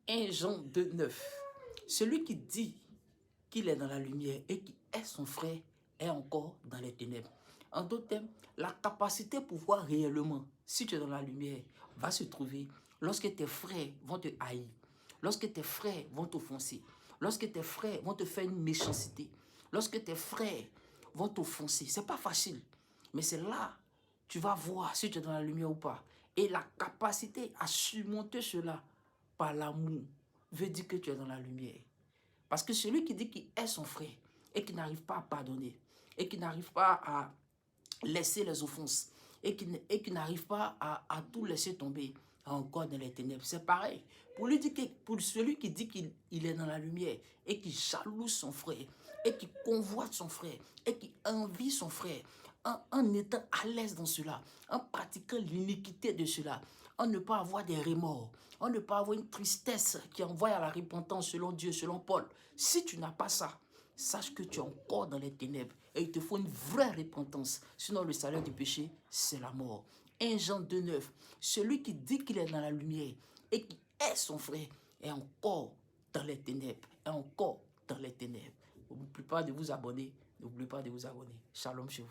1 Jean 2, 9. Celui qui dit qu'il est dans la lumière et qui est son frère est encore dans les ténèbres. En d'autres termes, la capacité pour voir réellement si tu es dans la lumière va se trouver lorsque tes frères vont te haïr, lorsque tes frères vont t'offenser, lorsque tes frères vont te faire une méchanceté, lorsque tes frères vont t'offenser. Ce n'est pas facile, mais c'est là que tu vas voir si tu es dans la lumière ou pas. Et la capacité à surmonter cela par l'amour veut dire que tu es dans la lumière. Parce que celui qui dit qu'il est son frère et qui n'arrive pas à pardonner, et qui n'arrive pas à laisser les offenses, et qui n'arrive pas à tout laisser tomber, encore dans les ténèbres. C'est pareil. Pour celui qui dit qu'il est dans la lumière et qui jalouse son frère, et qui convoite son frère, et qui envie son frère, en étant à l'aise dans cela, en pratiquant l'iniquité de cela, en ne pas avoir des remords, en ne pas avoir une tristesse qui envoie à la repentance selon Dieu, selon Paul. Si tu n'as pas ça, sache que tu es encore dans les ténèbres et il te faut une vraie repentance. Sinon, le salaire du péché, c'est la mort. 1 Jean 2, 9. Celui qui dit qu'il est dans la lumière et qui est son frère est encore dans les ténèbres. Est encore dans les ténèbres. N'oubliez pas de vous abonner. N'oubliez pas de vous abonner. Shalom chez vous.